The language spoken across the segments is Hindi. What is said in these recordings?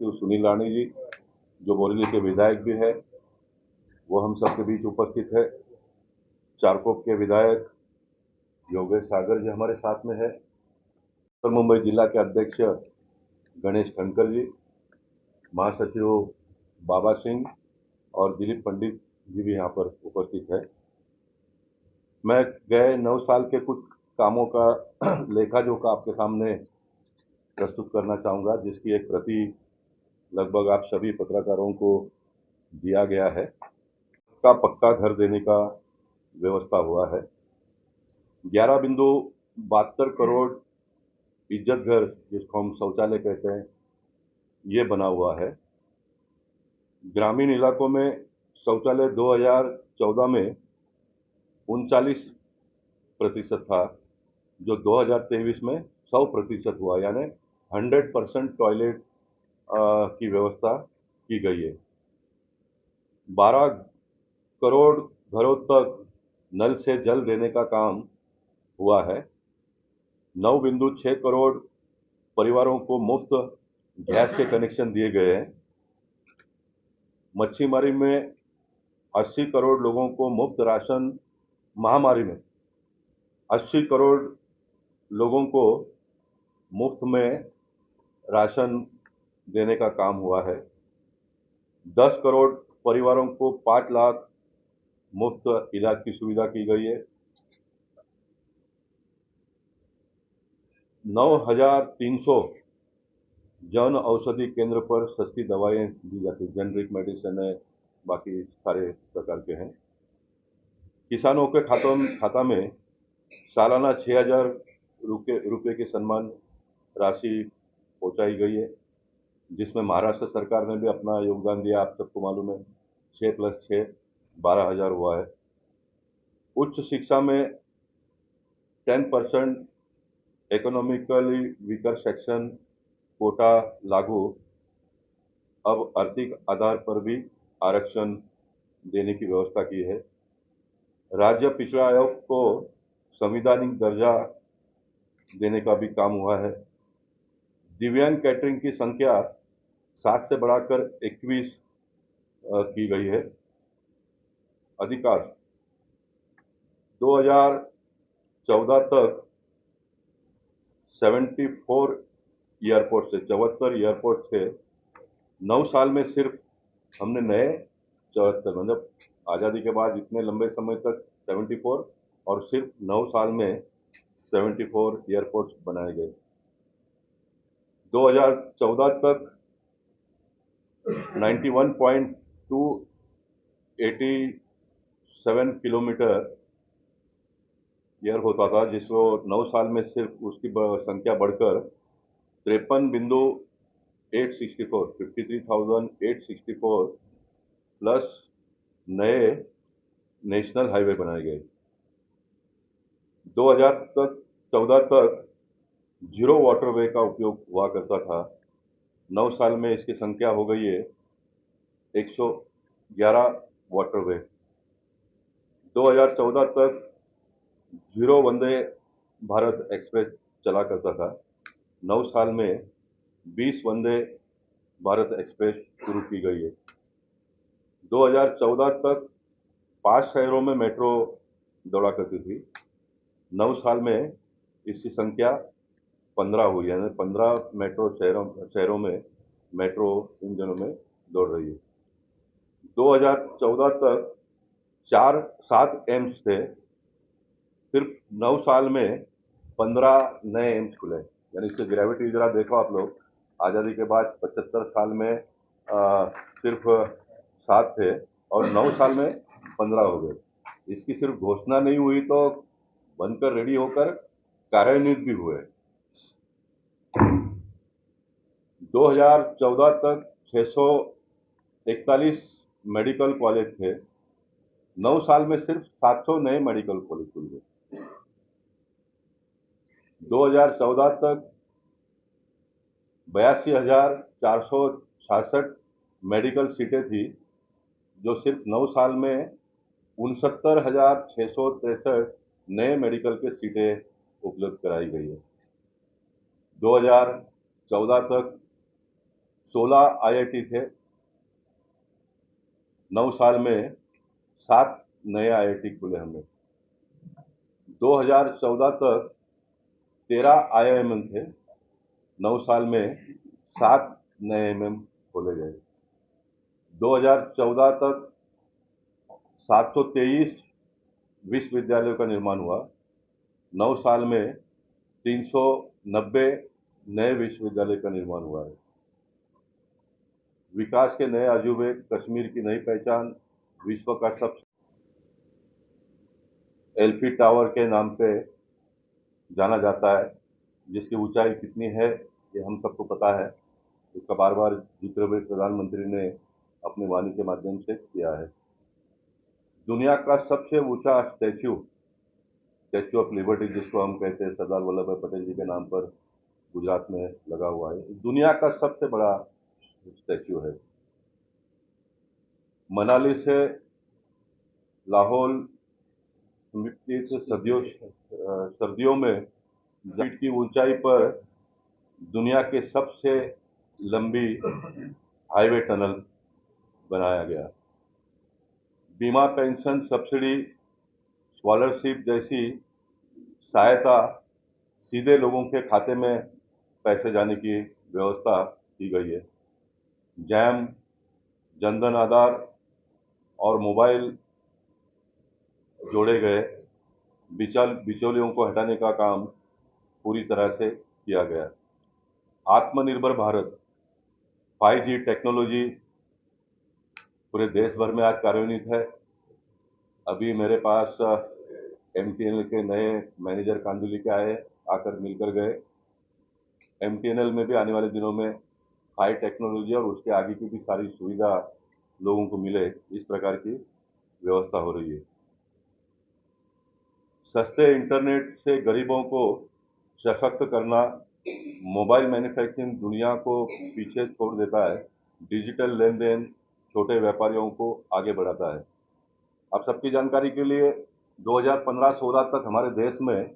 सचिव सुनील राणी जी, जो बोरेली के विधायक भी है, वो हम सबके बीच उपस्थित है। चारकोप के विधायक योगेश सागर जी हमारे साथ में है। उत्तर मुंबई जिला के अध्यक्ष गणेश खनकर जी, महासचिव बाबा सिंह और दिलीप पंडित जी भी यहाँ पर उपस्थित है। मैं गए 9 साल के कुछ कामों का लेखा जोखा आपके सामने प्रस्तुत करना चाहूँगा, जिसकी एक प्रति लगभग आप सभी पत्रकारों को दिया गया है। का पक्का घर देने का व्यवस्था हुआ है। 11.72 करोड़ इज्जत घर, जिसको हम शौचालय कहते हैं, ये बना हुआ है। ग्रामीण इलाकों में शौचालय 2014 में 39% था, जो 2023 में 100% हुआ, यानी 100% टॉयलेट की व्यवस्था की गई है। 12 करोड़ घरों तक नल से जल देने का काम हुआ है। 9.6 करोड़ परिवारों को मुफ्त गैस के कनेक्शन दिए गए हैं। मच्छीमारी में 80 करोड़ लोगों को मुफ्त राशन, महामारी में 80 करोड़ लोगों को मुफ्त में राशन देने का काम हुआ है। 10 करोड़ परिवारों को 5 लाख मुफ्त इलाज की सुविधा की गई है। 9,300 जन औषधि केंद्र पर सस्ती दवाएं दी जाती है। जेनरिक मेडिसिन है, बाकी सारे प्रकार के हैं। किसानों के खाता में सालाना 6,000 रुपये की सम्मान राशि पहुंचाई गई है, जिसमें महाराष्ट्र सरकार ने भी अपना योगदान दिया। आप सबको मालूम है, 6 + 6 12,000 हुआ है। उच्च शिक्षा में 10% इकोनॉमिकली वीकर सेक्शन कोटा लागू, अब आर्थिक आधार पर भी आरक्षण देने की व्यवस्था की है। राज्य पिछड़ा आयोग को संवैधानिक दर्जा देने का भी काम हुआ है। दिव्यांग कैटरिंग की संख्या 7 से बढ़ाकर 21 की गई है। अधिकार 2014 तक 74 एयरपोर्ट से 74 एयरपोर्ट थे। 9 साल में सिर्फ हमने नए 74, मतलब आज़ादी के बाद इतने लंबे समय तक 74, और सिर्फ 9 साल में 74 एयरपोर्ट्स बनाए गए। 2014 तक 91.287 किलोमीटर एयर होता था, जिसको 9 साल में सिर्फ उसकी संख्या बढ़कर 53,864 प्लस नए नेशनल हाईवे बनाए गए। 2014 तक 0 वाटरवे का उपयोग हुआ करता था। 9 साल में इसकी संख्या हो गई है 111 वाटरवे। 2014 तक 0 वंदे भारत एक्सप्रेस चला करता था। 9 साल में 20 वंदे भारत एक्सप्रेस शुरू की गई है। 2014 तक 5 शहरों में मेट्रो दौड़ा करती थी। 9 साल में इसकी संख्या 15 हुई, यानी 15 मेट्रो शहरों में मेट्रो इन दिनों में दौड़ रही है। 2014 तक 7 एम्स थे, सिर्फ 9 साल में 15 नए एम्स खुले। यानी इससे ग्रेविटी जरा देखो आप लोग, आज़ादी के बाद 75 साल में सिर्फ 7 थे और 9 साल में 15 हो गए। इसकी सिर्फ घोषणा नहीं हुई तो बनकर रेडी होकर कार्यान्वित भी हुए। 2014 तक 641 मेडिकल कॉलेज थे। 9 साल में सिर्फ 700 नए मेडिकल कॉलेज खुल गए। 2014 तक 82,466 मेडिकल सीटें थी, जो सिर्फ 9 साल में 69,663 नए मेडिकल के सीटें उपलब्ध कराई गई है। 2014 तक 16 आईआईटी थे, 9 साल में 7 नए आईआईटी खुले हमने। 2014 तक 13 आईआईएम थे, 9 साल में 7 नए एमएम खोले गए। 2014 तक 723 विश्वविद्यालयों का निर्माण हुआ, 9 साल में 390 नए विश्वविद्यालय का निर्माण हुआ है। विकास के नए अजूबे, कश्मीर की नई पहचान, विश्व का सबसे एल्फी टावर के नाम पे जाना जाता है, जिसकी ऊंचाई कितनी है ये हम सबको पता है। इसका बार बार जिक्र भी प्रधानमंत्री ने अपनी वाणी के माध्यम से किया है। दुनिया का सबसे ऊंचा स्टैच्यू ऑफ लिबर्टी, जिसको हम कहते हैं, सरदार वल्लभ भाई पटेल जी के नाम पर गुजरात में लगा हुआ है, दुनिया का सबसे बड़ा स्टैच्यू है। मनाली से लाहौल सर्दियों में फीट की ऊंचाई पर दुनिया के सबसे लंबी हाईवे टनल बनाया गया। बीमा, पेंशन, सब्सिडी, स्कॉलरशिप जैसी सहायता सीधे लोगों के खाते में पैसे जाने की व्यवस्था की गई है। जैम, जनधन आधार और मोबाइल जोड़े गए, बिचौलियों को हटाने का काम पूरी तरह से किया गया। आत्मनिर्भर भारत, 5G टेक्नोलॉजी पूरे देश भर में आज कार्यान्वित है। अभी मेरे पास एमटीएनएल के नए मैनेजर कांदुली के आए, आकर मिलकर गए। एमटीएनएल में भी आने वाले दिनों में हाई टेक्नोलॉजी और उसके आगे की भी सारी सुविधा लोगों को मिले, इस प्रकार की व्यवस्था हो रही है। सस्ते इंटरनेट से गरीबों को सशक्त करना, मोबाइल मैन्युफैक्चरिंग दुनिया को पीछे छोड़ देता है, डिजिटल लेन देन छोटे व्यापारियों को आगे बढ़ाता है। आप सबकी जानकारी के लिए 2015-16 तक हमारे देश में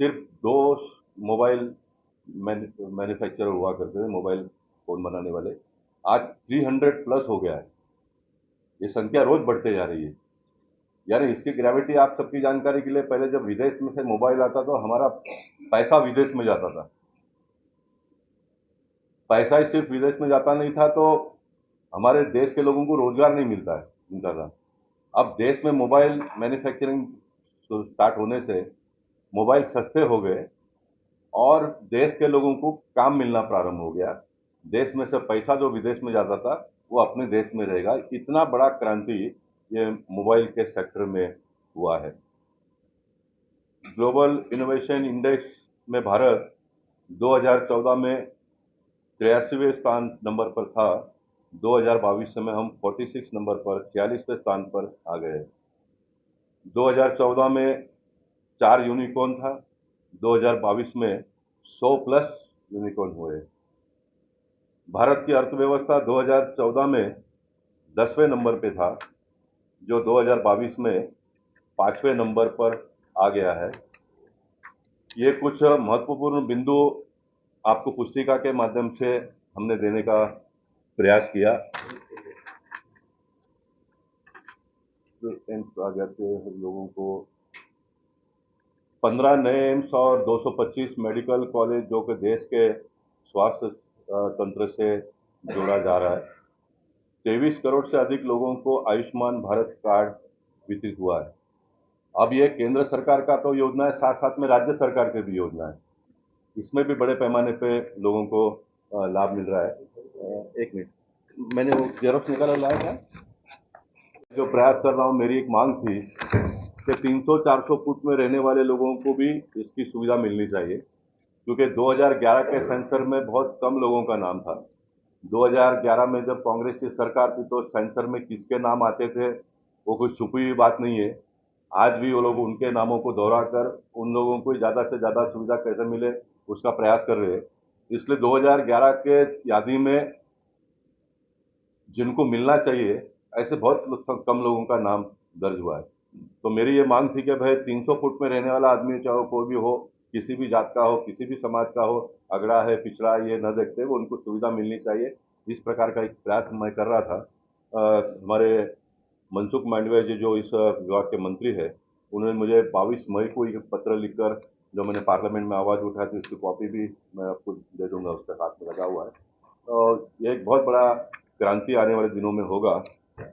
सिर्फ 2 मोबाइल मैन्युफैक्चरर हुआ करते थे, मोबाइल फोन बनाने वाले। आज 300 प्लस हो गया है। ये संख्या रोज बढ़ते जा रही है। यानी इसकी ग्रेविटी आप सबकी जानकारी के लिए, पहले जब विदेश में से मोबाइल आता तो हमारा पैसा विदेश में जाता था। पैसा ही सिर्फ विदेश में जाता नहीं था, तो हमारे देश के लोगों को रोजगार नहीं मिलता था। अब देश में मोबाइल मैन्युफैक्चरिंग स्टार्ट होने से मोबाइल सस्ते हो गए और देश के लोगों को काम मिलना प्रारंभ हो गया। देश में से पैसा जो विदेश में जाता था वो अपने देश में रहेगा। इतना बड़ा क्रांति ये मोबाइल के सेक्टर में हुआ है। ग्लोबल इनोवेशन इंडेक्स में भारत 2014 में 83वें नंबर पर था। 2022 में हम 46 नंबर पर 46वें स्थान पर आ गए। 2014 में 4 यूनिकॉर्न था, 2022 में 100 प्लस यूनिकॉर्न हुए। भारत की अर्थव्यवस्था 2014 में 10वें नंबर पे था, जो 2022 में 5वें नंबर पर आ गया है। ये कुछ महत्वपूर्ण बिंदु आपको पुस्तिका के माध्यम से हमने देने का प्रयास किया। आ जाते हैं लोगों को 15 नए एम्स और 225 मेडिकल कॉलेज, जो कि देश के स्वास्थ्य तंत्र से जोड़ा जा रहा है। 23 करोड़ से अधिक लोगों को आयुष्मान भारत कार्ड वितरित हुआ है। अब ये केंद्र सरकार का तो योजना है, साथ साथ में राज्य सरकार की भी योजना है। इसमें भी बड़े पैमाने पे लोगों को लाभ मिल रहा है। एक मिनट, मैंने वो जेरोक्स निकाला लाया था। जो प्रयास कर रहा हूँ, मेरी एक मांग थी कि 300-400 फुट में रहने वाले लोगों को भी इसकी सुविधा मिलनी चाहिए, क्योंकि 2011 के सेंसर में बहुत कम लोगों का नाम था। 2011 में जब कांग्रेस की सरकार थी तो सेंसर में किसके नाम आते थे वो कोई छुपी हुई बात नहीं है। आज भी वो लोग उनके नामों को दोहरा कर उन लोगों को ज़्यादा से ज़्यादा सुविधा कैसे मिले उसका प्रयास कर रहे हैं। इसलिए 2011 के यादी में जिनको मिलना चाहिए ऐसे बहुत कम लोगों का नाम दर्ज हुआ है। तो मेरी ये मांग थी कि भाई 300 फुट में रहने वाला आदमी, चाहे कोई भी हो, किसी भी जात का हो, किसी भी समाज का हो, अगड़ा है पिछड़ा है, ये न देखते हुए उनको सुविधा मिलनी चाहिए। इस प्रकार का एक प्रयास मैं कर रहा था। हमारे मनसुख मांडविया जी जो इस विभाग के मंत्री है, उन्होंने मुझे 22 मई को एक पत्र लिखकर जो मैंने पार्लियामेंट में आवाज़ उठाई थी, उसकी कॉपी भी मैं आपको दे दूंगा, उसके हाथ में लगा हुआ है। और ये एक बहुत बड़ा क्रांति आने वाले दिनों में होगा।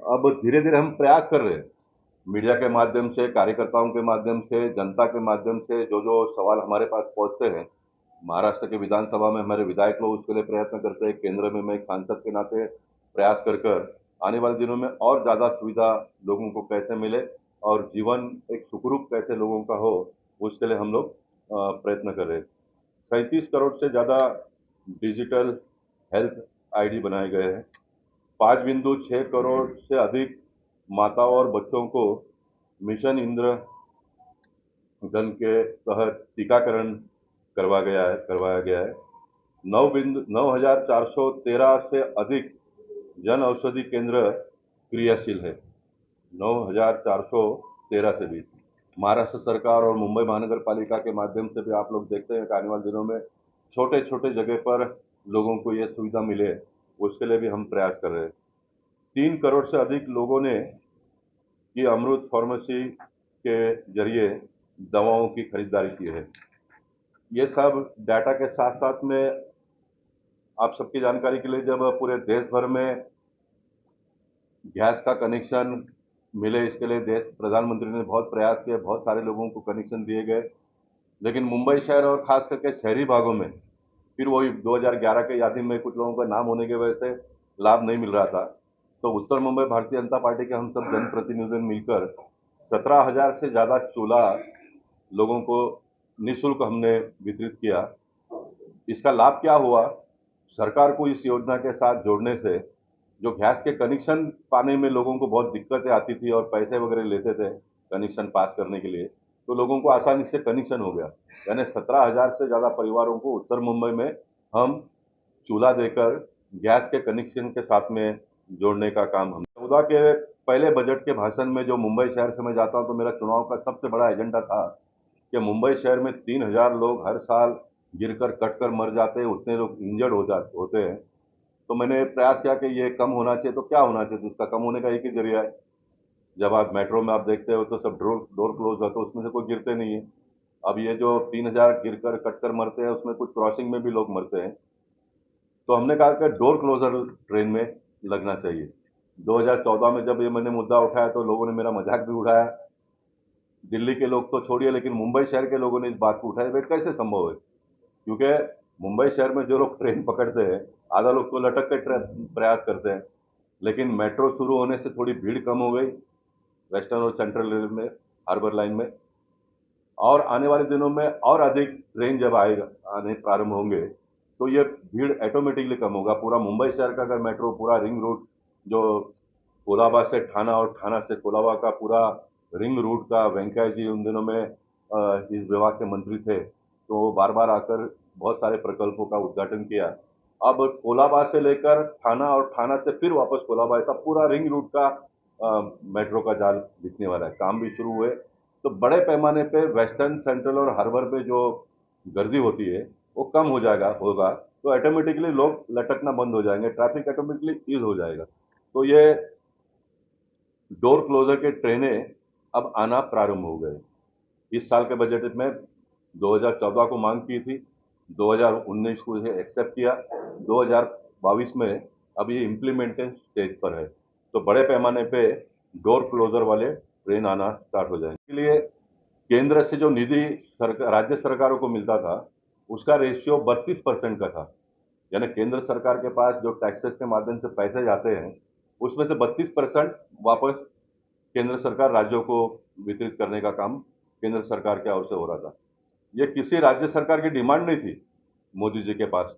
अब धीरे धीरे हम प्रयास कर रहे हैं, मीडिया के माध्यम से, कार्यकर्ताओं के माध्यम से, जनता के माध्यम से, जो जो सवाल हमारे पास पहुंचते हैं, महाराष्ट्र के विधानसभा में हमारे विधायक लोग उसके लिए प्रयत्न करते हैं, केंद्र में मैं एक सांसद के नाते प्रयास कर कर आने वाले दिनों में और ज़्यादा सुविधा लोगों को कैसे मिले और जीवन एक सुखरूप कैसे लोगों का हो, उसके लिए हम लोग प्रयत्न कर रहे हैं। 37 करोड़ से ज़्यादा डिजिटल हेल्थ आईडी बनाए गए हैं। 5.6 करोड़ से अधिक माताओं और बच्चों को मिशन इंद्र धन के तहत टीकाकरण करवाया गया है। 9,413 से अधिक जन औषधि केंद्र क्रियाशील है। 9,413 से भी महाराष्ट्र सरकार और मुंबई महानगर पालिका के माध्यम से भी आप लोग देखते हैं कि आने वाले दिनों में छोटे छोटे जगह पर लोगों को ये सुविधा मिले, उसके लिए भी हम प्रयास कर रहे हैं। 3 करोड़ से अधिक लोगों ने ये अमृत फार्मेसी के जरिए दवाओं की खरीदारी की है। ये सब डाटा के साथ साथ में आप सबकी जानकारी के लिए, जब पूरे देश भर में गैस का कनेक्शन मिले, इसके लिए देश प्रधानमंत्री ने बहुत प्रयास किए, बहुत सारे लोगों को कनेक्शन दिए गए, लेकिन मुंबई शहर और खास करके शहरी भागों में फिर वही 2011 के यादी में कुछ लोगों का नाम होने की वजह से लाभ नहीं मिल रहा था। तो उत्तर मुंबई भारतीय जनता पार्टी के हम सब जनप्रतिनिधियों ने मिलकर 17,000 से ज़्यादा चूल्हा लोगों को निःशुल्क हमने वितरित किया। इसका लाभ क्या हुआ? सरकार को इस योजना के साथ जोड़ने से जो गैस के कनेक्शन पाने में लोगों को बहुत दिक्कतें आती थी और पैसे वगैरह लेते थे कनेक्शन पास करने के लिए, तो लोगों को आसानी से कनेक्शन हो गया। यानी 17,000 से ज़्यादा परिवारों को उत्तर मुंबई में हम चूल्हा देकर गैस के कनेक्शन के साथ में जोड़ने का काम हम 14 के पहले बजट के भाषण में जो मुंबई शहर से मैं जाता हूँ, तो मेरा चुनाव का सबसे बड़ा एजेंडा था कि मुंबई शहर में 3,000 लोग हर साल गिरकर कटकर मर जाते हैं, उतने लोग इंजर्ड होते हैं। तो मैंने प्रयास किया कि ये कम होना चाहिए, तो क्या होना चाहिए? तो उसका कम होने का एक ही जरिया है। जब आप मेट्रो में आप देखते हो तो सब डोर डोर क्लोज है, तो उसमें से कोई गिरते नहीं है। अब ये जो 3,000 गिरकर कटकर मरते हैं, उसमें कुछ क्रॉसिंग में भी लोग मरते हैं। तो हमने कहा कि डोर क्लोजर ट्रेन में लगना चाहिए। 2014 में जब ये मैंने मुद्दा उठाया तो लोगों ने मेरा मजाक भी उड़ाया। दिल्ली के लोग तो छोड़िए, लेकिन मुंबई शहर के लोगों ने इस बात को उठाया, भाई कैसे संभव है? क्योंकि मुंबई शहर में जो लोग ट्रेन पकड़ते हैं, आधा लोग तो लटक के प्रयास करते हैं, लेकिन मेट्रो शुरू होने से थोड़ी भीड़ कम हो गई वेस्टर्न और सेंट्रल रेलवे में, हार्बर लाइन में। और आने वाले दिनों में और अधिक ट्रेन जब आने प्रारंभ होंगे, तो ये भीड़ ऑटोमेटिकली कम होगा। पूरा मुंबई शहर का अगर मेट्रो पूरा रिंग रूट जो कोलाबा से ठाणा और ठाणा से कोलाबा का पूरा रिंग रूट का, वेंकैया जी उन दिनों में इस विभाग के मंत्री थे, तो वो बार बार आकर बहुत सारे प्रकल्पों का उद्घाटन किया। अब कोलाबा से लेकर ठाणा और ठाणा से फिर वापस कोलाबा, ऐसा पूरा रिंग रूट का मेट्रो का जाल बिकने वाला है, काम भी शुरू हुए। तो बड़े पैमाने पे वेस्टर्न, सेंट्रल और हार्बर पे जो गर्दी होती है वो कम हो जाएगा होगा, तो ऑटोमेटिकली लोग लटकना बंद हो जाएंगे, ट्रैफिक ऑटोमेटिकली ईज हो जाएगा। तो ये डोर क्लोजर के ट्रेनें अब आना प्रारंभ हो गए। इस साल के बजट में 2014 को मांग की थी, 2019 को इसे एक्सेप्ट किया, 2022 में अब ये इम्प्लीमेंटेशन स्टेज पर है। तो बड़े पैमाने पे डोर क्लोजर वाले ट्रेन आना स्टार्ट हो जाएंगे। इसके लिए केंद्र से जो निधि राज्य सरकारों को मिलता था, उसका रेशियो 32% का था। यानी केंद्र सरकार के पास जो टैक्सेस के माध्यम से पैसे जाते हैं, उसमें से 32% वापस केंद्र सरकार राज्यों को वितरित करने का काम केंद्र सरकार की ओर से हो रहा था। ये किसी राज्य सरकार की डिमांड नहीं थी मोदी जी के पास,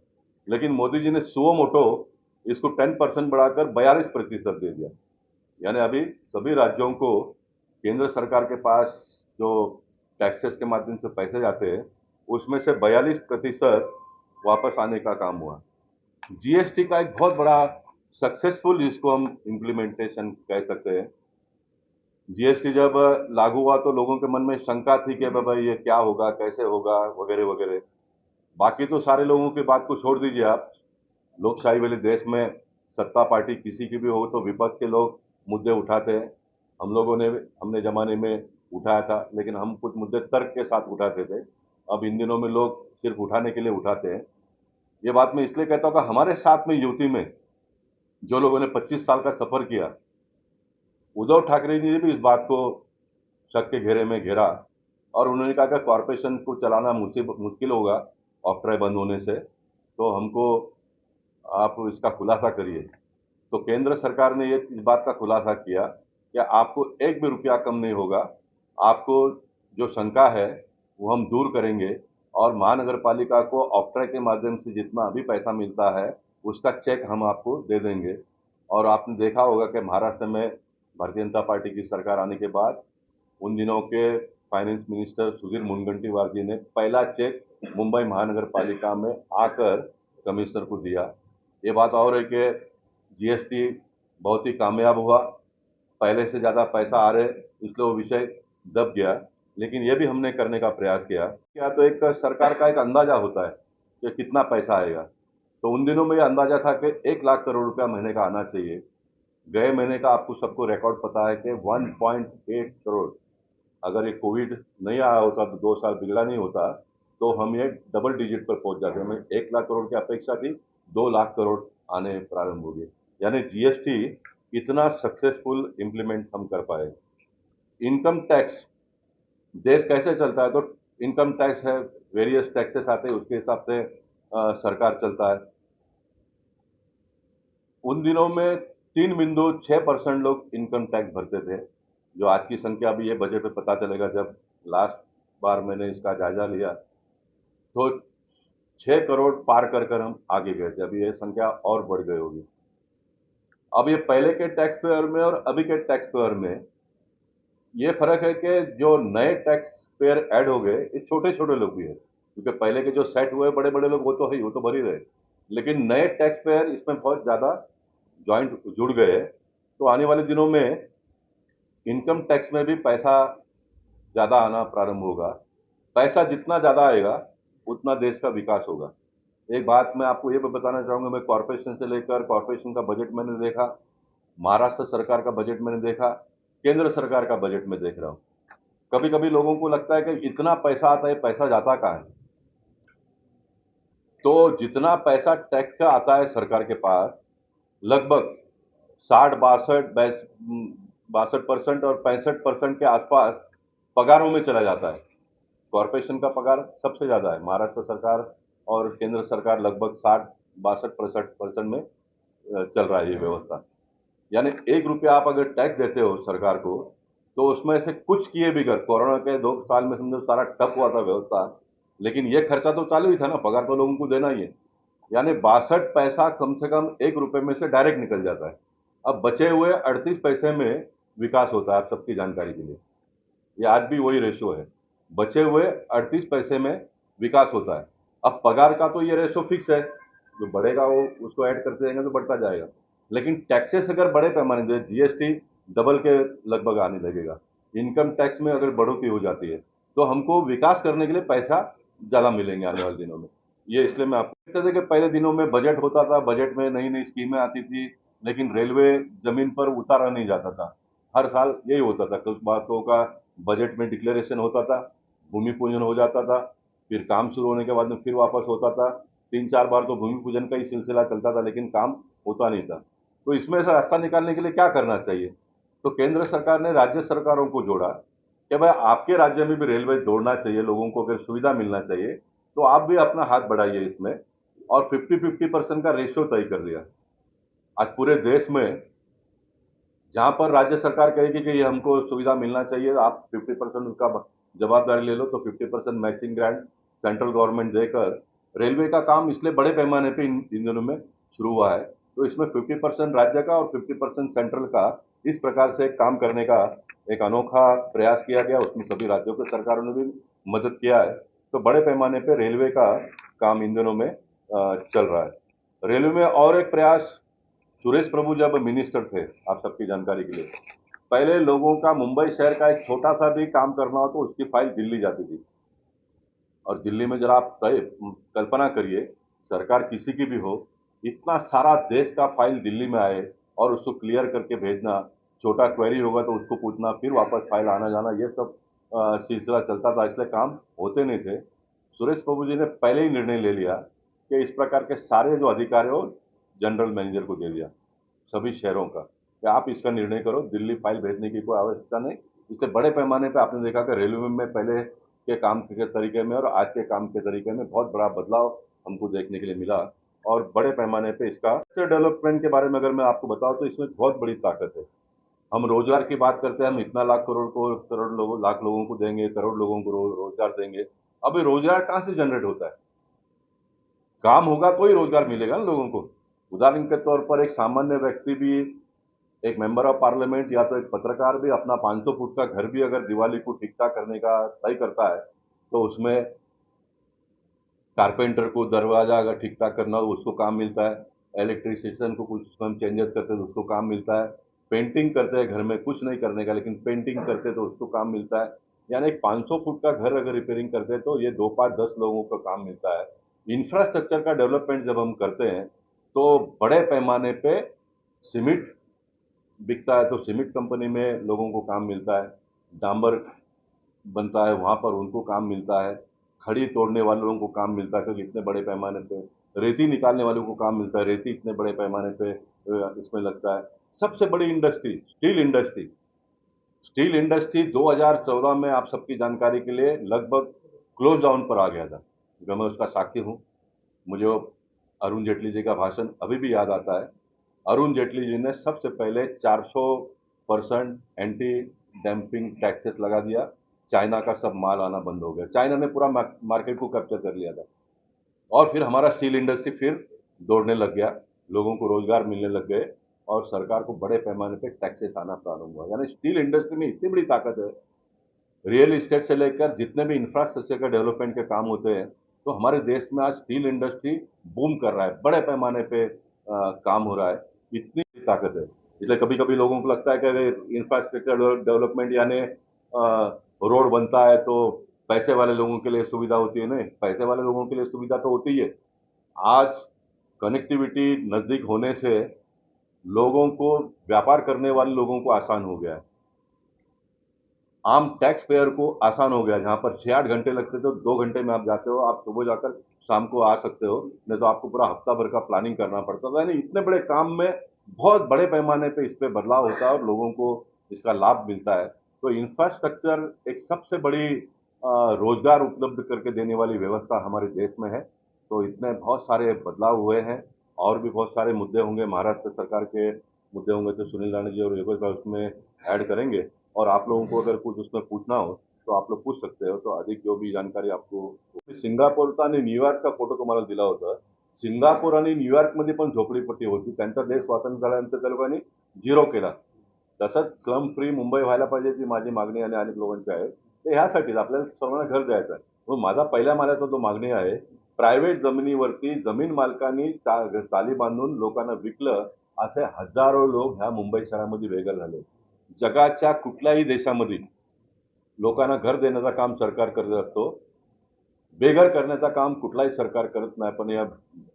लेकिन मोदी जी ने सुओ मोटो इसको 10% बढ़ाकर 42% दे दिया। यानी अभी सभी राज्यों को केंद्र सरकार के पास जो टैक्सेस के माध्यम से पैसे जाते हैं, उसमें से 42% वापस आने का काम हुआ। जीएसटी का एक बहुत बड़ा सक्सेसफुल, जिसको हम इम्प्लीमेंटेशन कह सकते हैं। जीएसटी जब लागू हुआ तो लोगों के मन में शंका थी कि बाबा ये क्या होगा, कैसे होगा, वगैरह वगैरह। बाकी तो सारे लोगों की बात को छोड़ दीजिए आप, लोकशाही वाले देश में सत्ता पार्टी किसी की भी हो तो विपक्ष के लोग मुद्दे उठाते हैं। हमने ज़माने में उठाया था, लेकिन हम कुछ मुद्दे तर्क के साथ उठाते थे। अब इन दिनों में लोग सिर्फ उठाने के लिए उठाते हैं। ये बात मैं इसलिए कहता हूँ कि हमारे साथ में यूपी में जो लोगों ने 25 साल का सफ़र किया, उद्धव ठाकरे जी ने भी इस बात को शक के घेरे में घेरा और उन्होंने कहा कि कॉरपोरेशन को चलाना मुश्किल होगा ऑक्ट्राय बंद होने से, तो हमको आप इसका खुलासा करिए। तो केंद्र सरकार ने ये इस बात का खुलासा किया कि आपको एक भी रुपया कम नहीं होगा। आपको जो शंका है, वो हम दूर करेंगे और महानगर पालिका को ऑक्ट्राय के माध्यम से जितना भी पैसा मिलता है, उसका चेक हम आपको दे देंगे। और आपने देखा होगा कि महाराष्ट्र में भारतीय जनता पार्टी की सरकार आने के बाद उन दिनों के फाइनेंस मिनिस्टर सुधीर मुनगंटीवार जी ने पहला चेक मुंबई महानगर पालिका में आकर कमिश्नर को दिया। ये बात और है कि जीएसटी बहुत ही कामयाब हुआ, पहले से ज़्यादा पैसा आ रहे, इसलिए वो विषय दब गया। लेकिन ये भी हमने करने का प्रयास किया। क्या तो एक सरकार का एक अंदाजा होता है कि कितना पैसा आएगा। तो उन दिनों में ये अंदाजा था कि 1 लाख करोड़ रुपया महीने का आना चाहिए। गए महीने का आपको सबको रिकॉर्ड पता है कि 1.8 करोड़। अगर ये कोविड नहीं आया होता तो 2 साल बिगड़ा नहीं होता, तो हम ये डबल डिजिट पर पहुंच जाते। हमें 1 लाख करोड़ की अपेक्षा थी, 2 लाख करोड़ आने प्रारंभ हो गए। यानी जीएसटी इतना सक्सेसफुल इम्प्लीमेंट हम कर पाए। इनकम टैक्स, देश कैसे चलता है, तो इनकम टैक्स है, वेरियस टैक्सेस आते हैं, उसके हिसाब से सरकार चलता है। उन दिनों में 3.6% लोग इनकम टैक्स भरते थे, जो आज की संख्या अभी ये बजट में पता चलेगा। जब लास्ट बार मैंने इसका जायजा लिया तो 6 करोड़ पार कर हम आगे गए थे। अभी ये संख्या और बढ़ गई होगी। अब ये पहले के टैक्स पेयर में और अभी के टैक्स पेयर में ये फर्क है कि जो नए टैक्स पेयर ऐड हो गए, ये छोटे छोटे लोग भी हैं, क्योंकि पहले के जो सेट हुए बड़े बड़े लोग वो तो है ही, वो तो भर ही रहे। लेकिन नए टैक्स पेयर इसमें बहुत ज़्यादा जॉइंट जुड़ गए हैं। तो आने वाले दिनों में इनकम टैक्स में भी पैसा ज़्यादा आना प्रारंभ होगा। पैसा जितना ज़्यादा आएगा, उतना देश का विकास होगा। एक बात मैं आपको ये भी बताना चाहूँगा, मैं कॉर्पोरेशन से लेकर कॉर्पोरेशन का बजट मैंने देखा, महाराष्ट्र सरकार का बजट मैंने देखा, केंद्र सरकार का बजट मैं देख रहा हूँ। कभी-कभी लोगों को लगता है कि इतना पैसा आता है, पैसा जाता कहाँ है? तो जितना पैसा टैक्स का आता है सरकार के पास, लगभग 62% और 65% के आसपास पगारों में चला जाता है। कॉर्पोरेशन का पगार सबसे ज़्यादा है। महाराष्ट्र सरकार और केंद्र सरकार लगभग 60-62-63% में चल रहा है ये व्यवस्था। यानी 1 रुपया आप अगर टैक्स देते हो सरकार को, तो उसमें से कुछ किए बिगैर कोरोना के 2 साल में समझो सारा ठप हुआ था व्यवस्था, लेकिन ये खर्चा तो चालू ही था ना, पगार तो लोगों को देना ही है। यानी 62 पैसा कम से कम 1 रुपए में से डायरेक्ट निकल जाता है। अब बचे हुए 38 पैसे में विकास होता है, आप सबकी जानकारी के लिए। ये आज भी वही रेशो है। बचे हुए 38 पैसे में विकास होता है। अब पगार का तो ये रेशो फिक्स है, जो बढ़ेगा वो उसको ऐड करते जाएंगे तो बढ़ता जाएगा। लेकिन टैक्सेस अगर बड़े पैमाने पे, जीएसटी डबल के लगभग आने लगेगा। इनकम टैक्स में अगर बढ़ोतरी हो जाती है, तो हमको विकास करने के लिए पैसा ज़्यादा मिलेंगे आने वाले दिनों में। ये इसलिए मैं आपको कहते थे कि पहले दिनों में बजट होता था, बजट में नई-नई स्कीमें आती थी, लेकिन रेलवे ज़मीन पर उतारा नहीं जाता था। हर साल यही होता था, कुछ बातों का बजट में डिक्लेरेशन होता था, भूमि पूजन हो जाता था, फिर काम शुरू होने के बाद में फिर वापस होता था। 3-4 बार तो भूमि पूजन का ही सिलसिला चलता था, लेकिन काम होता नहीं था। तो इसमें से रास्ता निकालने के लिए क्या करना चाहिए? तो केंद्र सरकार ने राज्य सरकारों को जोड़ा कि भाई आपके राज्य में भी रेलवे जोड़ना चाहिए, लोगों को अगर सुविधा मिलना चाहिए, तो आप भी अपना हाथ बढ़ाइए इसमें, और 50-50% का रेशियो तय कर दिया। आज पूरे देश में जहाँ पर राज्य सरकार कहेगी कि ये हमको सुविधा मिलना चाहिए, आप 50% उसका जवाबदारी ले लो, तो 50% मैचिंग ग्रांट सेंट्रल गवर्नमेंट देकर रेलवे का काम इसलिए बड़े पैमाने पे इन दिनों में शुरू हुआ है। तो इसमें 50% राज्य का और 50% सेंट्रल का, इस प्रकार से काम करने का एक अनोखा प्रयास किया गया। उसमें सभी राज्यों के सरकारों ने भी मदद किया है। तो बड़े पैमाने पे रेलवे का काम इन दिनों में चल रहा है। रेलवे में और एक प्रयास, सुरेश प्रभु जब मिनिस्टर थे, आप सबकी जानकारी के लिए, पहले लोगों का मुंबई शहर का एक छोटा सा भी काम करना हो तो उसकी फाइल दिल्ली जाती थी। और दिल्ली में जरा आप तय कल्पना करिए, सरकार किसी की भी हो, इतना सारा देश का फाइल दिल्ली में आए और उसको क्लियर करके भेजना, छोटा क्वेरी होगा तो उसको पूछना, फिर वापस फाइल आना जाना, ये सब सिलसिला चलता था, इसलिए काम होते नहीं थे। सुरेश प्रभु जी ने पहले ही निर्णय ले लिया कि इस प्रकार के सारे जो अधिकार है वो जनरल मैनेजर को दे दिया, सभी शहरों का, कि आप इसका निर्णय करो, दिल्ली फाइल भेजने की कोई आवश्यकता नहीं। इससे बड़े पैमाने पे आपने देखा कि रेलवे में पहले के काम के तरीके में और आज के काम के तरीके में बहुत बड़ा बदलाव हमको देखने के लिए मिला। और बड़े पैमाने पे इसका डेवलपमेंट के बारे में अगर मैं आपको बताऊं तो इसमें बहुत बड़ी ताकत है। हम रोजगार की बात करते हैं, हम इतना करोड़ लोगों लाख लोगों को देंगे, करोड़ लोगों को रोजगार देंगे। अब ये रोजगार कहाँ से जनरेट होता है? काम होगा तो ही रोजगार मिलेगा ना लोगों को। उदाहरण के तौर पर एक सामान्य व्यक्ति भी, एक मेंबर ऑफ पार्लियामेंट या तो एक पत्रकार भी अपना 500 फुट का घर भी अगर दिवाली को ठीक ठाक करने का तय करता है तो उसमें कारपेंटर को दरवाजा अगर ठीक ठाक करना हो उसको काम मिलता है, इलेक्ट्रिशियन को कुछ उसमें चेंजेस करते हैं तो उसको काम मिलता है, पेंटिंग करते हैं घर में कुछ नहीं करने का लेकिन पेंटिंग करते तो उसको काम मिलता है। यानी एक 500 फुट का घर अगर रिपेयरिंग करते हैं तो ये 2 5 10 लोगों का काम मिलता है। इंफ्रास्ट्रक्चर का डेवलपमेंट जब हम करते हैं तो बड़े पैमाने पे सीमेंट बिकता है तो सीमेंट कंपनी में लोगों को काम मिलता है, डांबर बनता है वहाँ पर उनको काम मिलता है, खड़ी तोड़ने वाले लोगों को काम मिलता है क्योंकि इतने बड़े पैमाने पे, रेती निकालने वालों को काम मिलता है, रेती इतने बड़े पैमाने पे इसमें लगता है। सबसे बड़ी industry steel industry. Steel industry 2014 में आप सबकी जानकारी के लिए लगभग क्लोज डाउन पर आ गया था, जो मैं उसका साक्षी हूँ। मुझे वो अरुण जेटली जी का भाषण अभी भी याद आता है। अरुण जेटली जी ने सबसे पहले 400% एंटी डंपिंग टैक्सेस लगा दिया, चाइना का सब माल आना बंद हो गया, चाइना ने पूरा मार्केट को कैप्चर कर लिया था। और फिर हमारा स्टील इंडस्ट्री फिर दौड़ने लग गया, लोगों को रोजगार मिलने लग गए और सरकार को बड़े पैमाने पे टैक्सेस आना प्रारंभ हुआ। यानी स्टील इंडस्ट्री में इतनी बड़ी ताकत है, रियल इस्टेट से लेकर जितने भी इंफ्रास्ट्रक्चर के डेवलपमेंट के काम होते हैं, तो हमारे देश में आज स्टील इंडस्ट्री बूम कर रहा है, बड़े पैमाने पे काम हो रहा है, इतनी ताकत है। इसलिए कभी कभी लोगों को लगता है कि इंफ्रास्ट्रक्चर डेवलपमेंट यानी रोड बनता है तो पैसे वाले लोगों के लिए सुविधा होती है। नहीं, पैसे वाले लोगों के लिए सुविधा तो होती है। आज कनेक्टिविटी नजदीक होने से लोगों को, व्यापार करने वाले लोगों को आसान हो गया है, आम टैक्स पेयर को आसान हो गया। जहां पर 6 8 घंटे लगते थे 2 घंटे में आप जाते हो, आप सुबह जाकर शाम को आ सकते हो, नहीं तो आपको पूरा हफ्ता भर का प्लानिंग करना पड़ता था। यानी इतने बड़े काम में बहुत बड़े पैमाने पे इस पे बदलाव होता है और लोगों को इसका लाभ मिलता है। तो इंफ्रास्ट्रक्चर एक सबसे बड़ी रोजगार उपलब्ध करके देने वाली व्यवस्था हमारे देश में है। तो इतने बहुत सारे बदलाव हुए हैं और भी बहुत सारे मुद्दे होंगे, महाराष्ट्र सरकार के मुद्दे होंगे तो सुनील राणा जी और योगेश भाई उसमें ऐड करेंगे। और आप लोगों को अगर कुछ उसमें पूछना हो तो आप लोग पूछ सकते हो, तो अधिक जो भी जानकारी आपको। सिंगापूरचा आणि न्यूयॉर्कचा फोटो तुम्हाला दिला होता। सिंगापूर आणि न्यूयॉर्कमध्ये पण झोपडीपट्टी होती, त्यांचा देश स्वातंत्र्य झाल्यानंतर त्या लोकांनी झिरो केला। तसंच स्लम फ्री मुंबई व्हायला पाहिजे ही माझी मागणी आणि अनेक लोकांची आहे। तर ह्यासाठीच आपल्याला सर्वांना घर द्यायचं आहे। मग माझा पहिल्या माल्याचा जो मागणी आहे, प्रायव्हेट जमिनीवरती जमीन मालकांनी चाली बांधून लोकांना विकलं, असे हजारो लोक ह्या मुंबई शहरामध्ये बेघर झाले। जगाच्या कुठल्याही देशामध्ये लोकांना घर देण्याचं काम सरकार करत असतो, बेघर करण्याचं काम कुठलाही सरकार करत नाही। पण या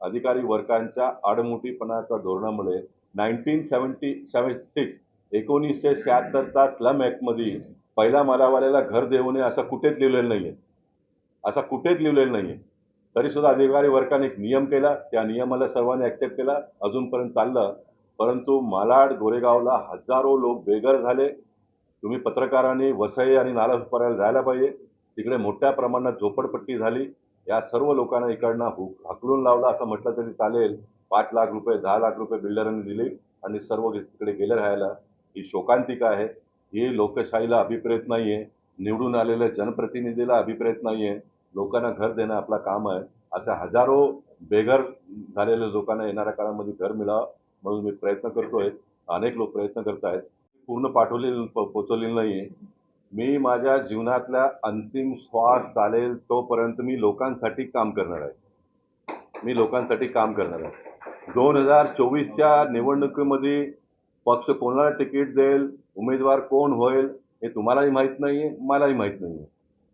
अधिकारी वर्गांच्या आडमुठीपणाच्या धोरणामुळे 1976 1976चा स्लम ऍक्टमध्ये पहिल्या मालावाल्याला घर देऊ नये असं कुठेच लिहिलेलं नाहीये, असं कुठेच लिहिलेलं नाहीये। तरी सुद्धा अधिकारी वर्गाने एक नियम केला, त्या नियमाला सर्वांनी ऍक्सेप्ट केला, अजूनपर्यंत चाललं। परंतु मालाड गोरेगावला हजारो लोक बेघर झाले। तुम्ही पत्रकारांनी वसई आणि नालासोपाऱ्याला जायला पाहिजे, तिकडे मोठ्या प्रमाणात झोपडपट्टी झाली। या सर्व लोकांना इकडनं हाकलून लावलं असं म्हटलं तरी चालेल। 5 लाख रुपये 10 लाख रुपये बिल्डरांनी दिले आणि सर्व तिकडे गेले राहायला। ही शोकांतिका आहे, ही लोकशाहीला अभिप्रेत नाहीये, निवडून आलेल्या जनप्रतिनिधीला अभिप्रेत नाहीये। लोकांना घर देणं आपलं काम आहे। अशा हजारो बेघर झालेल्या लोकांना येणाऱ्या काळामध्ये घर मिळावं म्हणून मी प्रयत्न करतोय, अनेक लोक प्रयत्न करत आहेत। पूर्ण पाठवलेलं पोचवलेलं नाहीये। मी माझ्या जीवनातल्या अंतिम श्वास चालेल तोपर्यंत मी लोकांसाठी काम करणार आहे, मी लोकांसाठी काम करणार आहे। 2024च्या निवडणुकीमध्ये पक्ष कोणाला तिकीट देईल, उमेदवार कोण होईल हे तुम्हालाही माहित नाहीये, मलाही माहित नाहीये।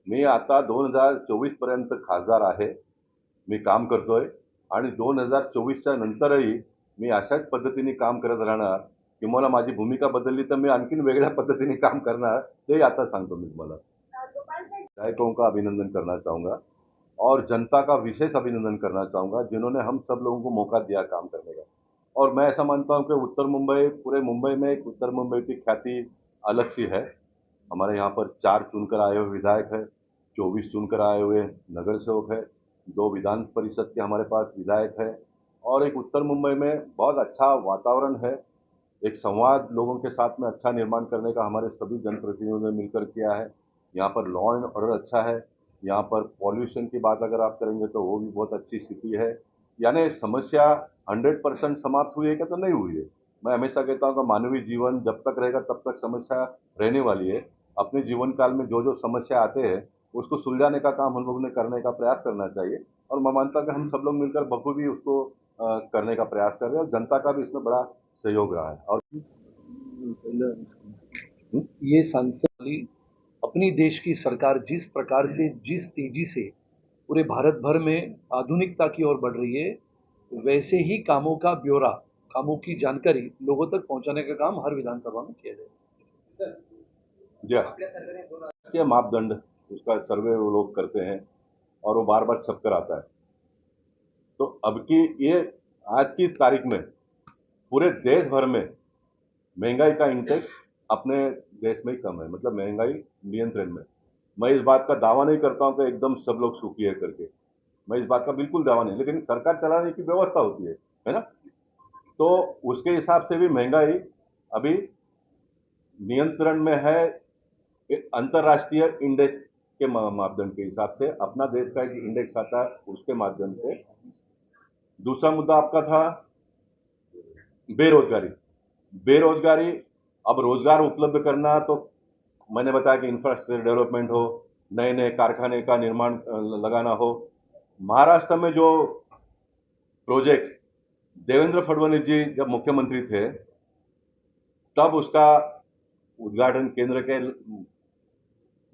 मी आता 2024 पर्यंत खासदार आहे, मी काम करतोय। आणि 2024च्या नंतरही मी अशाच पद्धतीने काम करत राहणार. किंवा माझी भूमिका बदलली तर मी आणखीन वेगळ्या पद्धतीने काम करणार, ते आता सांगतो मी तुम्हाला. विधायकों का अभिनंदन करना चाहूँगा और जनता का विशेष अभिनंदन करना चाहूँगा, जिन्होंने हम सब लोगों को मौका दिया काम करने का। और मैं ऐसा मानता हूँ कि उत्तर मुंबई, पूरे मुंबई में एक उत्तर मुंबई की ख्याति अलग सी है। हमारे यहाँ पर 4 चुनकर आए हुए विधायक हैं, 24 चुनकर आए हुए नगर सेवक हैं, 2 विधान परिषद के हमारे पास विधायक हैं और एक उत्तर मुंबई में बहुत अच्छा वातावरण है। एक संवाद लोगों के साथ में अच्छा निर्माण करने का हमारे सभी जनप्रतिनिधियों ने मिलकर किया है। यहाँ पर लॉ एंड ऑर्डर अच्छा है। यहाँ पर पॉल्यूशन की बात अगर आप करेंगे तो वो भी बहुत अच्छी स्थिति है। यानी समस्या 100% समाप्त हुई है क्या? तो नहीं हुई है। मैं हमेशा कहता हूँ कि मानवीय जीवन जब तक रहेगा तब तक समस्या रहने वाली है। अपने जीवन काल में जो समस्या आते हैं उसको सुलझाने का काम हम लोगों ने करने का प्रयास करना चाहिए और मैं मानता हूँ कि हम सब लोग मिलकर बखूबी उसको करने का प्रयास कर रहे हैं और जनता का भी इसमें बड़ा सहयोग रहा है। और ये सांसद अपनी देश की सरकार जिस प्रकार से, जिस तेजी से पूरे भारत भर में आधुनिकता की ओर बढ़ रही है, वैसे ही कामों का ब्यौरा, कामों की जानकारी लोगों तक पहुंचाने का काम हर विधानसभा में किया जाए। क्या मापदंड उसका सर्वे वो लोग करते हैं और वो बार बार छप कर आता है। तो अब की ये आज की तारीख में पूरे देश भर में महंगाई का इंडेक्स अपने देश में ही कम है, मतलब महंगाई नियंत्रण में। मैं इस बात का दावा नहीं करता हूं कि एकदम सब लोग सुखी है करके, मैं इस बात का बिल्कुल दावा नहीं, लेकिन सरकार चलाने की व्यवस्था होती है ना। तो उसके हिसाब से भी महंगाई अभी नियंत्रण में है। अंतर्राष्ट्रीय इंडेक्स के मापदंड के हिसाब से अपना देश का एक इंडेक्स आता है, उसके माध्यम से। दूसरा मुद्दा आपका था बेरोजगारी। बेरोजगारी, अब रोजगार उपलब्ध करना, तो मैंने बताया कि इंफ्रास्ट्रक्चर डेवलपमेंट हो, नए नए कारखाने का निर्माण लगाना हो। महाराष्ट्र में जो प्रोजेक्ट देवेंद्र फडणवीस जी जब मुख्यमंत्री थे तब उसका उद्घाटन केंद्र के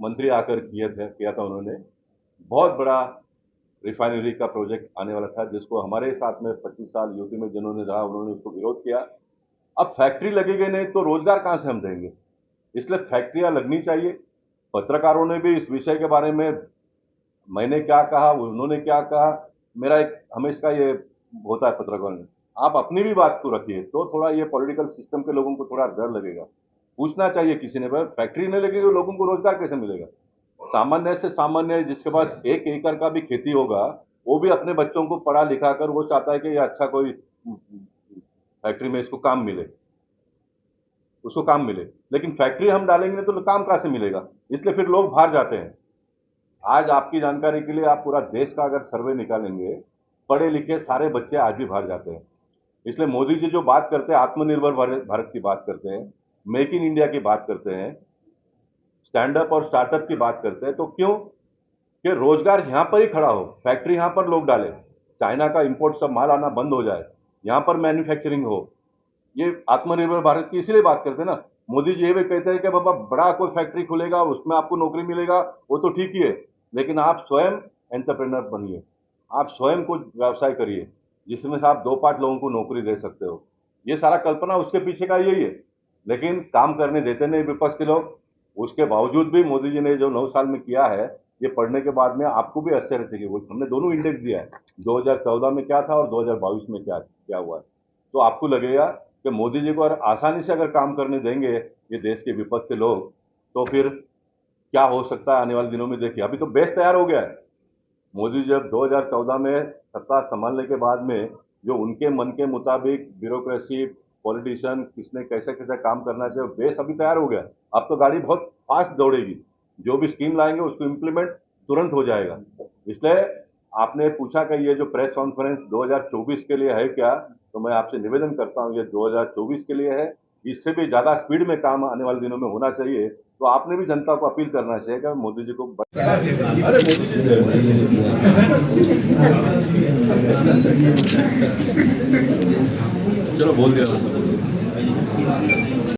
मंत्री आकर किया था उन्होंने। बहुत बड़ा रिफाइनरी का प्रोजेक्ट आने वाला था, जिसको हमारे साथ में 25 साल यूपी में जिन्होंने रहा उन्होंने उसको विरोध किया। अब फैक्ट्री लगेगी नहीं तो रोजगार कहां से हम देंगे, इसलिए फैक्ट्रियां लगनी चाहिए। पत्रकारों ने भी इस विषय के बारे में मैंने क्या कहा, उन्होंने क्या कहा, मेरा एक हमेशा ये होता है पत्रकारों ने, आप अपनी भी बात को रखिए तो थोड़ा ये पॉलिटिकल सिस्टम के लोगों को थोड़ा डर लगेगा। पूछना चाहिए किसी ने, फैक्ट्री नहीं लगेगी तो लोगों को रोजगार कैसे मिलेगा? सामान्य से सामान्य जिसके पास 1 एकड़ का भी खेती होगा वो भी अपने बच्चों को पढ़ा लिखा कर वो चाहता है कि ये अच्छा कोई फैक्ट्री में इसको काम मिले, उसको काम मिले। लेकिन फैक्ट्री हम डालेंगे तो काम कहां से मिलेगा? इसलिए फिर लोग बाहर जाते हैं। आज आपकी जानकारी के लिए, आप पूरा देश का अगर सर्वे निकालेंगे, पढ़े लिखे सारे बच्चे आज भी बाहर जाते हैं। इसलिए मोदी जी जो बात करते हैं, आत्मनिर्भर भारत की बात करते हैं, मेक इन इंडिया की बात करते हैं, स्टैंड अप और स्टार्टअप की बात करते हैं, तो क्यों कि रोजगार यहां पर ही खड़ा हो, फैक्ट्री यहां पर लोग डालें, चाइना का इंपोर्ट सब माल आना बंद हो जाए, यहां पर मैन्युफैक्चरिंग हो। ये आत्मनिर्भर भारत की इसीलिए बात करते हैं ना। मोदी जी ये भी कहते हैं कि बाबा बड़ा कोई फैक्ट्री खुलेगा उसमें आपको नौकरी मिलेगा, वो तो ठीक ही है, लेकिन आप स्वयं एंटरप्रेन्योर बनिए, आप स्वयं को व्यवसाय करिए जिसमें से आप 2-5 लोगों को नौकरी दे सकते हो। ये सारा कल्पना उसके पीछे का यही है, लेकिन काम करने देते नहीं विपक्ष के लोग। उसके बावजूद भी मोदी जी ने जो 9 साल में किया है, ये पढ़ने के बाद में आपको भी आश्चर्य चाहिए। हमने दोनों इंडेक्स दिया है, 2014 में क्या था और 2022 में क्या हुआ है, तो आपको लगेगा कि मोदी जी को अगर आसानी से अगर काम करने देंगे ये देश के विपक्ष के लोग, तो फिर क्या हो सकता है आने वाले दिनों में। देखिए अभी तो बेस तैयार हो गया है। मोदी जब 2014 में सत्ता संभालने के बाद में जो उनके मन के मुताबिक ब्यूरोक्रेसी, पॉलिटिशियन किसने कैसे कैसे काम करना चाहिए, बेस अभी तैयार हो गया। अब तो गाड़ी बहुत फास्ट दौड़ेगी, जो भी स्कीम लाएंगे उसको इम्प्लीमेंट तुरंत हो जाएगा। इसलिए आपने पूछा कि ये जो प्रेस कॉन्फ्रेंस 2024 के लिए है क्या, तो मैं आपसे निवेदन करता हूँ ये 2024 के लिए है। इससे भी ज़्यादा स्पीड में काम आने वाले दिनों में होना चाहिए। तो आपने भी जनता को अपील करना चाहिए कि मोदी जी को अरे मोदी जी चलो बोल दिया।